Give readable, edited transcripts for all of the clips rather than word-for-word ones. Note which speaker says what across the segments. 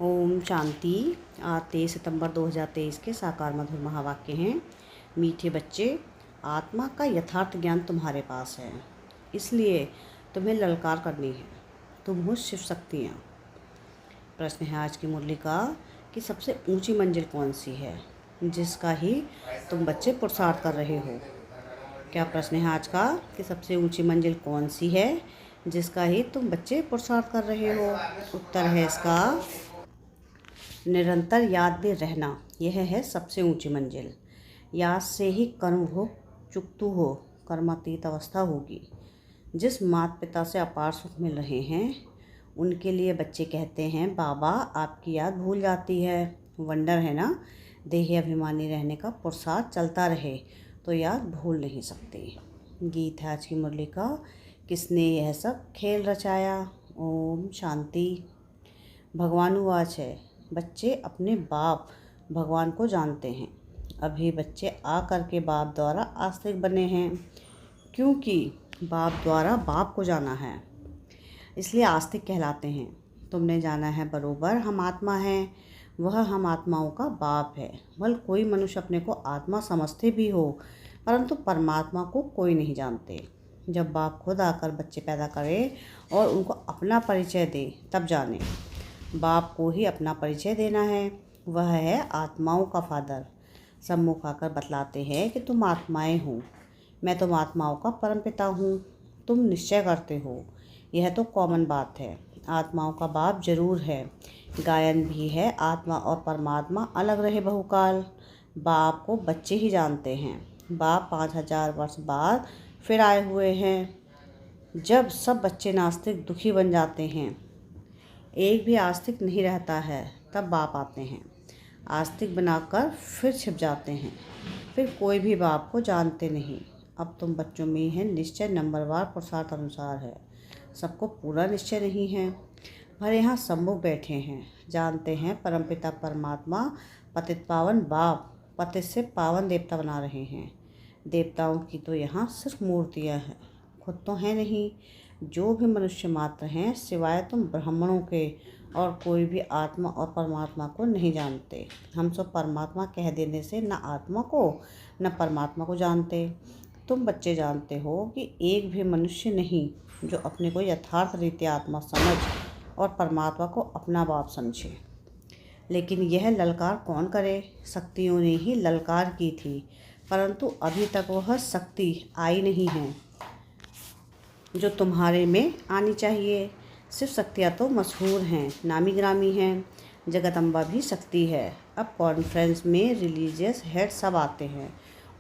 Speaker 1: ओम शांति। आज 23 सितंबर 2023 के साकार मधुर महावाक्य हैं। मीठे बच्चे, आत्मा का यथार्थ ज्ञान तुम्हारे पास है, इसलिए तुम्हें ललकार करनी है। तुम हो शिव शक्तियाँ। प्रश्न है आज की मुरली का कि सबसे ऊंची मंजिल कौन सी है जिसका ही तुम बच्चे पुरुषार्थ कर रहे हो। क्या प्रश्न है आज का कि सबसे ऊंची मंजिल कौन सी है जिसका ही तुम बच्चे पुरुषार्थ कर रहे हो। उत्तर है इसका निरंतर याद में रहना। यह है सबसे ऊंची मंजिल। याद से ही कर्मभोग चुकतू हो, कर्मातीत अवस्था होगी। जिस माता पिता से अपार सुख मिल रहे हैं उनके लिए बच्चे कहते हैं, बाबा आपकी याद भूल जाती है। वंडर है ना। देह अभिमानी रहने का पुरुषार्थ चलता रहे तो याद भूल नहीं सकते। गीत है आज की मुरली का, किसने यह सब खेल रचाया। ओम शांति। भगवानुवाच है, बच्चे अपने बाप भगवान को जानते हैं। अभी बच्चे आकर के बाप द्वारा आस्तिक बने हैं, क्योंकि बाप द्वारा बाप को जाना है, इसलिए आस्तिक कहलाते हैं। तुमने जाना है बरोबर हम आत्मा हैं, वह हम आत्माओं का बाप है। भल कोई मनुष्य अपने को आत्मा समझते भी हो, परंतु परमात्मा को कोई नहीं जानते। जब बाप खुद आकर बच्चे पैदा करे और उनको अपना परिचय दे तब जाने। बाप को ही अपना परिचय देना है, वह है आत्माओं का फादर। सम्मुख आकर बतलाते हैं कि तुम आत्माएं हो, मैं तुम आत्माओं का परमपिता हूँ। तुम निश्चय करते हो, यह तो कॉमन बात है। आत्माओं का बाप जरूर है, गायन भी है, आत्मा और परमात्मा अलग रहे बहुकाल। बाप को बच्चे ही जानते हैं। बाप 5000 वर्ष बाद फिर आए हुए हैं। जब सब बच्चे नास्तिक दुखी बन जाते हैं, एक भी आस्तिक नहीं रहता है, तब बाप आते हैं। आस्तिक बनाकर फिर छिप जाते हैं, फिर कोई भी बाप को जानते नहीं। अब तुम बच्चों में है निश्चय, नंबरवार पुरुषार्थ अनुसार है। सबको पूरा निश्चय नहीं है। पर यहाँ सम्मुख बैठे हैं, जानते हैं परमपिता परमात्मा पतित पावन बाप पतित से पावन देवता बना रहे हैं। देवताओं की तो यहाँ सिर्फ मूर्तियाँ हैं, खुद तो हैं नहीं। जो भी मनुष्य मात्र हैं सिवाय तुम ब्राह्मणों के, और कोई भी आत्मा और परमात्मा को नहीं जानते। हम सब परमात्मा कह देने से न आत्मा को न परमात्मा को जानते। तुम बच्चे जानते हो कि एक भी मनुष्य नहीं जो अपने को यथार्थ रीति आत्मा समझ और परमात्मा को अपना बाप समझे। लेकिन यह ललकार कौन करे। शक्तियों ने ही ललकार की थी, परंतु अभी तक वह शक्ति आई नहीं है जो तुम्हारे में आनी चाहिए। सिर्फ शक्तियाँ तो मशहूर हैं, नामी ग्रामी हैं। जगदम्बा भी शक्ति है। अब कॉन्फ्रेंस में रिलीजियस हेड सब आते हैं,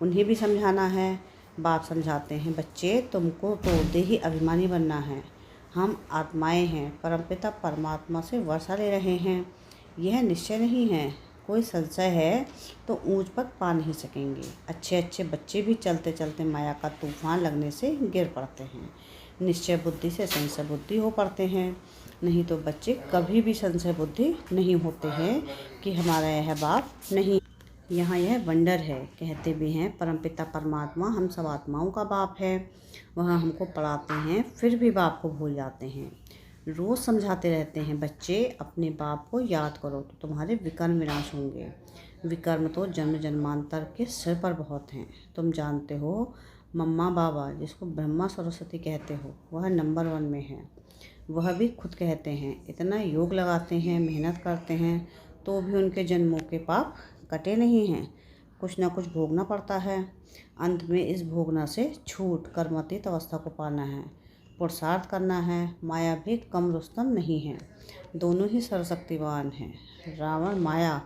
Speaker 1: उन्हें भी समझाना है। बाप समझाते हैं, बच्चे तुमको तो देही अभिमानी बनना है। हम आत्माएं हैं, परमपिता परमात्मा से वर्षा ले रहे हैं। यह निश्चय नहीं है, कोई संशय है तो ऊंच पद पा नहीं सकेंगे। अच्छे अच्छे बच्चे भी चलते चलते माया का तूफान लगने से गिर पड़ते हैं। निश्चय बुद्धि से संशय बुद्धि हो पड़ते हैं। नहीं तो बच्चे कभी भी संशय बुद्धि नहीं होते हैं कि हमारा यह बाप नहीं। यहाँ यह वंडर है। कहते भी हैं परमपिता परमात्मा हम सब आत्माओं का बाप है। वह हमको पढ़ाते हैं, फिर भी बाप को भूल जाते हैं। रोज़ समझाते रहते हैं, बच्चे अपने बाप को याद करो तो तुम्हारे विकर्म विनाश होंगे। विकर्म तो जन्म जन्मांतर के सिर पर बहुत हैं। तुम जानते हो मम्मा बाबा जिसको ब्रह्मा सरस्वती कहते हो, वह नंबर 1 में है। वह भी खुद कहते हैं, इतना योग लगाते हैं, मेहनत करते हैं, तो भी उनके जन्मों के पाप कटे नहीं हैं। कुछ ना कुछ भोगना पड़ता है। अंत में इस भोगना से छूट कर्मातीत अवस्था को पाना है, पुरुषार्थ करना है। माया भी कम रुस्तम नहीं है, दोनों ही सर्वशक्तिवान हैं। रावण माया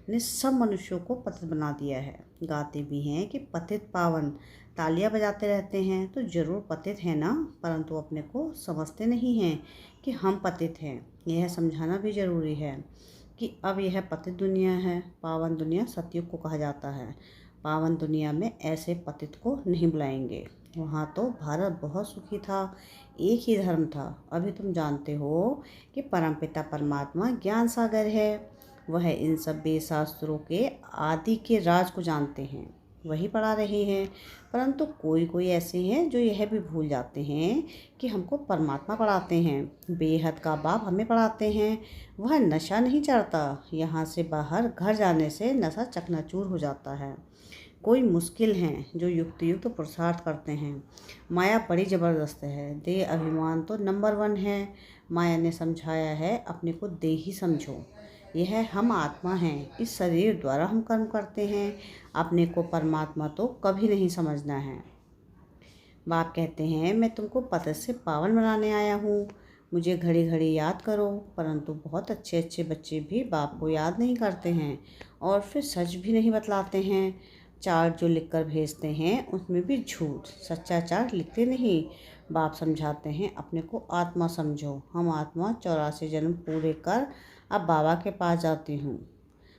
Speaker 1: ने सब मनुष्यों को पतित बना दिया है। गाते भी हैं कि पतित पावन, तालियां बजाते रहते हैं तो जरूर पतित है ना, परंतु अपने को समझते नहीं हैं कि हम पतित हैं। यह समझाना भी जरूरी है कि अब यह पतित दुनिया है, पावन दुनिया सतयुग को कहा जाता है। पावन दुनिया में ऐसे पतित को नहीं बुलाएंगे। वहाँ तो भारत बहुत सुखी था, एक ही धर्म था। अभी तुम जानते हो कि परमपिता परमात्मा ज्ञान सागर है। वह इन सब वेद शास्त्रों के आदि के राज को जानते हैं। वही पढ़ा रहे हैं। परंतु कोई कोई ऐसे हैं जो यह भी भूल जाते हैं कि हमको परमात्मा पढ़ाते हैं, बेहद का बाप हमें पढ़ाते हैं। वह नशा नहीं चढ़ता, यहाँ से बाहर घर जाने से नशा चकनाचूर हो जाता है। कोई मुश्किल हैं जो युक्त युक्त पुरुषार्थ करते हैं। माया बड़ी ज़बरदस्त है, देह अभिमान तो नंबर 1 है। माया ने समझाया है अपने को देही समझो, यह हम आत्मा हैं, इस शरीर द्वारा हम कर्म करते हैं, अपने को परमात्मा तो कभी नहीं समझना है। बाप कहते हैं मैं तुमको पतित से पावन बनाने आया हूँ, मुझे घड़ी घड़ी याद करो। परंतु बहुत अच्छे अच्छे बच्चे भी बाप को याद नहीं करते हैं और फिर सच भी नहीं बतलाते हैं। चार्ट जो लिखकर भेजते हैं उसमें भी झूठ, सच्चा चार्ट लिखते नहीं। बाप समझाते हैं अपने को आत्मा समझो, हम आत्मा 84 जन्म पूरे कर अब बाबा के पास जाती हूँ।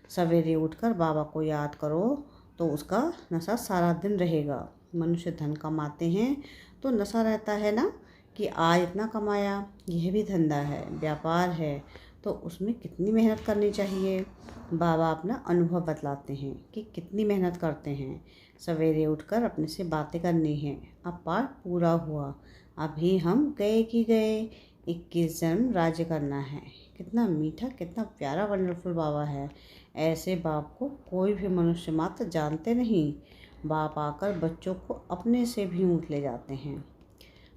Speaker 1: सवेरे उठकर बाबा को याद करो तो उसका नशा सारा दिन रहेगा। मनुष्य धन कमाते हैं तो नशा रहता है ना कि आज इतना कमाया, यह भी धंधा है, व्यापार है, तो उसमें कितनी मेहनत करनी चाहिए। बाबा अपना अनुभव बतलाते हैं कि कितनी मेहनत करते हैं। सवेरे उठकर अपने से बातें करनी है। अब पाठ पूरा हुआ, अभी हम गए कि गए, 21 जन्म राज्य करना है। कितना मीठा, कितना प्यारा वंडरफुल बाबा है। ऐसे बाप को कोई भी मनुष्य मात्र जानते नहीं। बाप आकर बच्चों को अपने से भी ऊँट ले जाते हैं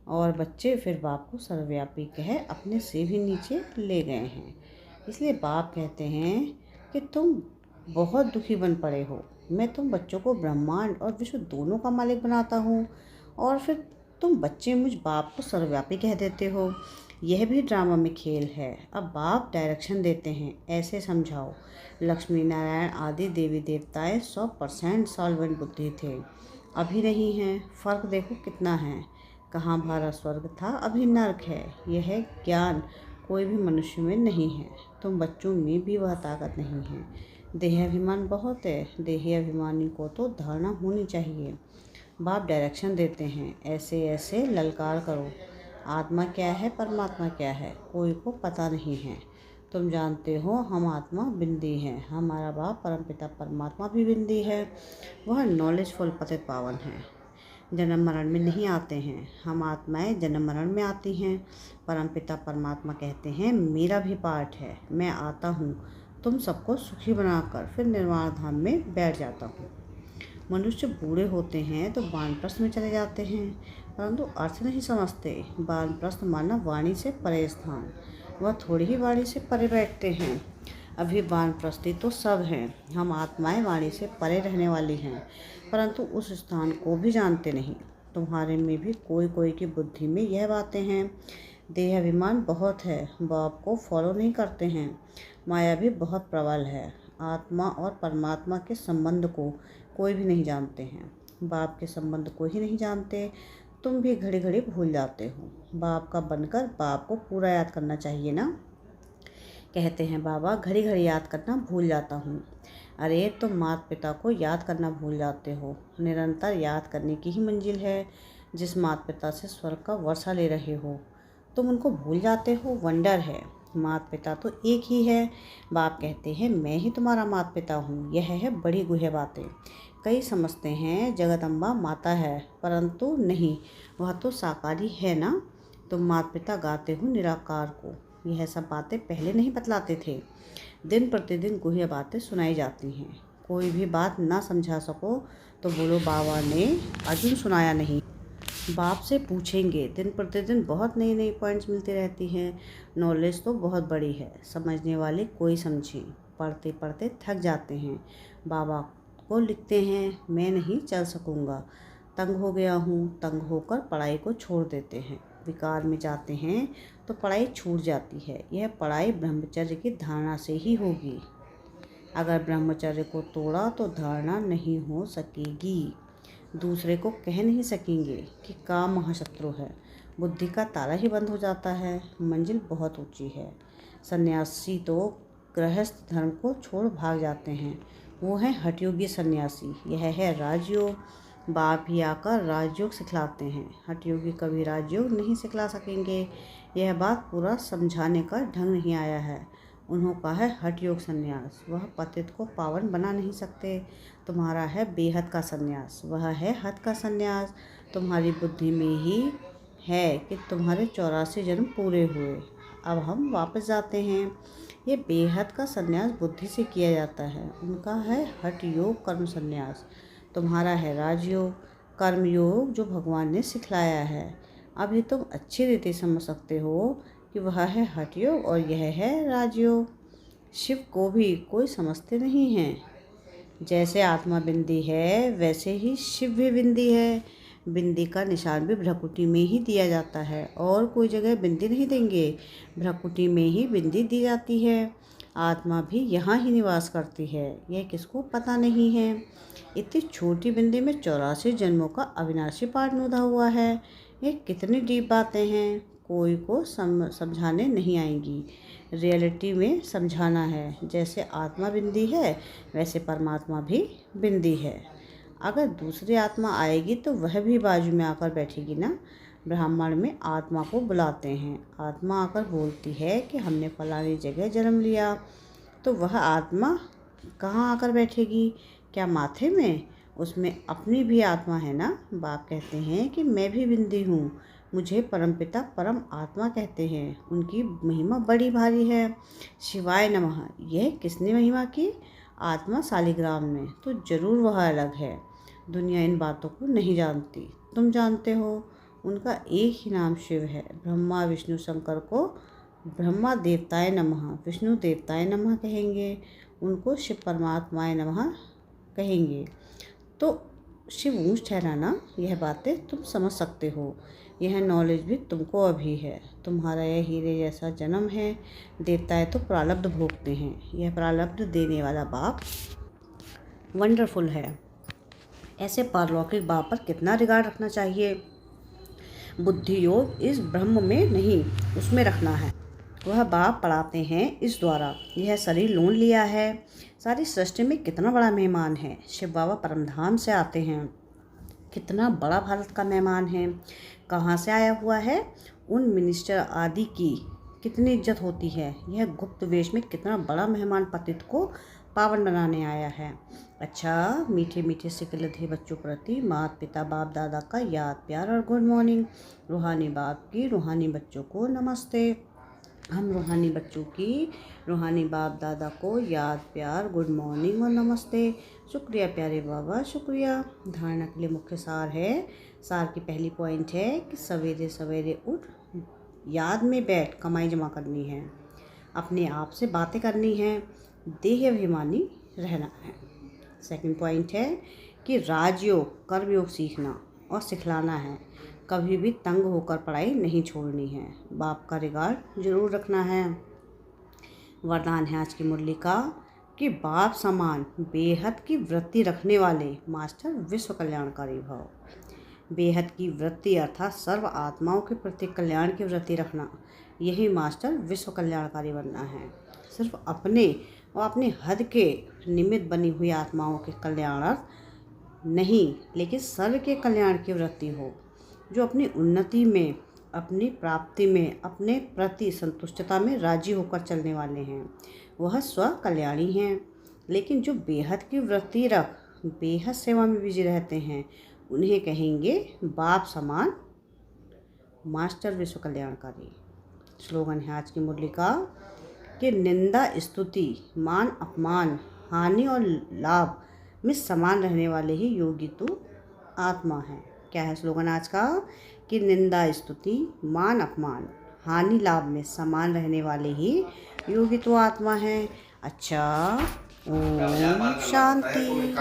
Speaker 1: और बच्चे फिर बाप को सर्वव्यापी कह अपने से भी नीचे ले गए हैं। इसलिए बाप कहते हैं कि तुम बहुत दुखी बन पड़े हो, मैं तुम बच्चों को ब्रह्मांड और विश्व दोनों का मालिक बनाता हूँ और फिर तुम बच्चे मुझ बाप को सर्वव्यापी कह देते हो। यह भी ड्रामा में खेल है। अब बाप डायरेक्शन देते हैं, ऐसे समझाओ। लक्ष्मी नारायण आदि देवी देवताएं 100% सॉल्वेंट बुद्धि थे, अभी नहीं हैं। फ़र्क देखो कितना है। कहाँ भारत स्वर्ग था, अभी नर्क है। यह ज्ञान कोई भी मनुष्य में नहीं है, तुम बच्चों में भी वह ताकत नहीं है। देहाभिमान बहुत है, देही अभिमानी को तो धारणा होनी चाहिए। बाप डायरेक्शन देते हैं, ऐसे ऐसे ललकार करो। आत्मा क्या है, परमात्मा क्या है, कोई को पता नहीं है। तुम जानते हो हम आत्मा बिंदी हैं, हमारा बाप परमपिता परमात्मा भी बिंदी है। वह नॉलेजफुल पतित पावन है, जन्म मरण में नहीं आते हैं। हम आत्माएं जन्म मरण में आती हैं। परमपिता परमात्मा कहते हैं मेरा भी पाठ है, मैं आता हूँ तुम सबको सुखी बनाकर फिर निर्वाण धाम में बैठ जाता हूँ। मनुष्य बूढ़े होते हैं तो वानप्रस्थ में चले जाते हैं, परंतु अर्थ नहीं समझते। वानप्रस्थ माना वाणी से परे स्थान, वह थोड़ी ही वाणी से परे बैठते हैं। अभी वानप्रस्थी तो सब हैं, हम आत्माएं वाणी से परे रहने वाली हैं, परंतु उस स्थान को भी जानते नहीं। तुम्हारे में भी कोई कोई की बुद्धि में यह बातें हैं। देह अभिमान बहुत है, बाप को फॉलो नहीं करते हैं। माया भी बहुत प्रबल है। आत्मा और परमात्मा के संबंध को कोई भी नहीं जानते हैं, बाप के संबंध को ही नहीं जानते। तुम भी घड़ी घड़ी भूल जाते हो। बाप का बनकर बाप को पूरा याद करना चाहिए ना। कहते हैं बाबा घड़ी घड़ी याद करना भूल जाता हूँ। अरे तुम माता पिता को याद करना भूल जाते हो। निरंतर याद करने की ही मंजिल है। जिस माता पिता से स्वर्ग का वर्षा ले रहे हो तुम उनको भूल जाते हो, वंडर है। माता पिता तो एक ही है। बाप कहते हैं मैं ही तुम्हारा माता पिता हूँ। यह है बड़ी गुह्य बातें। कई समझते हैं जगदम्बा माता है, परंतु नहीं, वह तो साकारी है ना। तुम माता पिता गाते हो निराकार को। यह सब बातें पहले नहीं बतलाते थे। दिन प्रतिदिन गुह्य बातें सुनाई जाती हैं। कोई भी बात ना समझा सको तो बोलो बाबा ने अर्जुन सुनाया नहीं। बाप से पूछेंगे, दिन प्रतिदिन बहुत नई नई पॉइंट्स मिलती रहती हैं। नॉलेज तो बहुत बड़ी है, समझने वाले कोई समझे। पढ़ते पढ़ते थक जाते हैं, बाबा को लिखते हैं मैं नहीं चल सकूँगा, तंग हो गया हूँ। तंग होकर पढ़ाई को छोड़ देते हैं। विकार में जाते हैं तो पढ़ाई छूट जाती है। यह पढ़ाई ब्रह्मचर्य की धारणा से ही होगी। अगर ब्रह्मचर्य को तोड़ा तो धारणा नहीं हो सकेगी। दूसरे को कह नहीं सकेंगे कि काम महाशत्रु है। बुद्धि का ताला ही बंद हो जाता है। मंजिल बहुत ऊंची है। सन्यासी तो गृहस्थ धर्म को छोड़ भाग जाते हैं, वो है हठयोगी सन्यासी। यह है राजयोग। बाप ही आकर राजयोग सिखलाते हैं। हठयोगी कभी राजयोग नहीं सिखला सकेंगे। यह बात पूरा समझाने का ढंग नहीं आया है। उन्हों का है हठ योग संन्यास, वह पतित को पावन बना नहीं सकते। तुम्हारा है बेहद का संन्यास, वह है हठ का संन्यास। तुम्हारी बुद्धि में ही है कि तुम्हारे 84 जन्म पूरे हुए, अब हम वापस जाते हैं। ये बेहद का संन्यास बुद्धि से किया जाता है। उनका है हठ योग कर्म संन्यास। तुम्हारा है राजयोग कर्म योग जो भगवान ने सिखलाया है। अभी तुम अच्छी रीति समझ सकते हो कि वह है हठ योग और यह है राजयोग। शिव को भी कोई समझते नहीं हैं। जैसे आत्मा बिंदी है वैसे ही शिव भी बिंदी है। बिंदी का निशान भी भ्रकुटी में ही दिया जाता है और कोई जगह बिंदी नहीं देंगे, भ्रकुटी में ही बिंदी दी जाती है। आत्मा भी यहाँ ही निवास करती है, यह किसको पता नहीं है। इतनी छोटी बिंदी में 84 जन्मों का अविनाशी पाठ नोधा हुआ है। ये कितनी डीप बातें हैं, कोई को समझाने नहीं आएंगी। रियलिटी में समझाना है। जैसे आत्मा बिंदी है वैसे परमात्मा भी बिंदी है। अगर दूसरी आत्मा आएगी तो वह भी बाजू में आकर बैठेगी ना। ब्राह्मण में आत्मा को बुलाते हैं, आत्मा आकर बोलती है कि हमने फलानी जगह जन्म लिया, तो वह आत्मा कहाँ आकर बैठेगी? क्या माथे में? उसमें अपनी भी आत्मा है ना। बाप कहते हैं कि मैं भी बिंदी हूँ, मुझे परमपिता परम आत्मा कहते हैं, उनकी महिमा बड़ी भारी है। शिवाय नमः। यह किसने महिमा की? आत्मा शालिग्राम में, तो जरूर वह अलग है। दुनिया इन बातों को नहीं जानती, तुम जानते हो। उनका एक ही नाम शिव है। ब्रह्मा विष्णु शंकर को ब्रह्मा देवताय नमः, विष्णु देवताय नमः कहेंगे, उनको शिव परमात्माय नमः कहेंगे। तो शिव ऊँच ठहराना, यह बातें तुम समझ सकते हो। यह नॉलेज भी तुमको अभी है। तुम्हारा यह हीरे जैसा जन्म है। देवताएं तो प्रारब्ध भोगते हैं, यह प्रारब्ध देने वाला बाप वंडरफुल है। ऐसे पारलौकिक बाप पर कितना रिगार्ड रखना चाहिए। बुद्धि योग इस ब्रह्म में नहीं उसमें रखना है। वह बाप पढ़ाते हैं इस द्वारा। यह शरीर लोन लिया है, सारी सृष्टि में कितना बड़ा मेहमान है। शिव बाबा परमधाम से आते हैं, कितना बड़ा भारत का मेहमान है। कहाँ से आया हुआ है? उन मिनिस्टर आदि की कितनी इज्जत होती है। यह गुप्त वेश में कितना बड़ा मेहमान पतित को पावन बनाने आया है। अच्छा, मीठे मीठे सिकल थे बच्चों प्रति माता पिता बाप दादा का याद प्यार और गुड मॉर्निंग। रूहानी बाप की रूहानी बच्चों को नमस्ते। हम रूहानी बच्चों की रूहानी बाप दादा को याद प्यार गुड मॉर्निंग और नमस्ते। शुक्रिया प्यारे बाबा, शुक्रिया। धारणा के लिए मुख्य सार है। सार की पहली पॉइंट है कि सवेरे सवेरे उठ याद में बैठ कमाई जमा करनी है, अपने आप से बातें करनी है, देह अभिमानी रहना है। सेकंड पॉइंट है कि राजयोग कर्मयोग सीखना और सिखलाना है। कभी भी तंग होकर पढ़ाई नहीं छोड़नी है। बाप का रिगार्ड जरूर रखना है। वरदान है आज की मुरली का कि बाप समान बेहद की वृत्ति रखने वाले मास्टर विश्व कल्याणकारी भव। बेहद की वृत्ति अर्थात सर्व आत्माओं के प्रति कल्याण की वृत्ति रखना, यही मास्टर विश्व कल्याणकारी बनना है। सिर्फ अपने और अपने हद के निमित्त बनी हुई आत्माओं के कल्याणार्थ नहीं, लेकिन सर्व के कल्याण की वृत्ति हो। जो अपनी उन्नति में, अपनी प्राप्ति में, अपने प्रति संतुष्टता में राजी होकर चलने वाले हैं, वह स्व कल्याणी हैं। लेकिन जो बेहद की वृत्ति रख बेहद सेवा में बिजी रहते हैं, उन्हें कहेंगे बाप समान मास्टर विश्व कल्याणकारी। स्लोगन है आज की मुरली का कि निंदा स्तुति मान अपमान हानि और लाभ में समान रहने वाले ही योगी तो आत्मा है। क्या है स्लोगन आज का? कि निंदा स्तुति मान अपमान हानि लाभ में समान रहने वाले ही योगी तो आत्मा है। अच्छा, ओम शांति।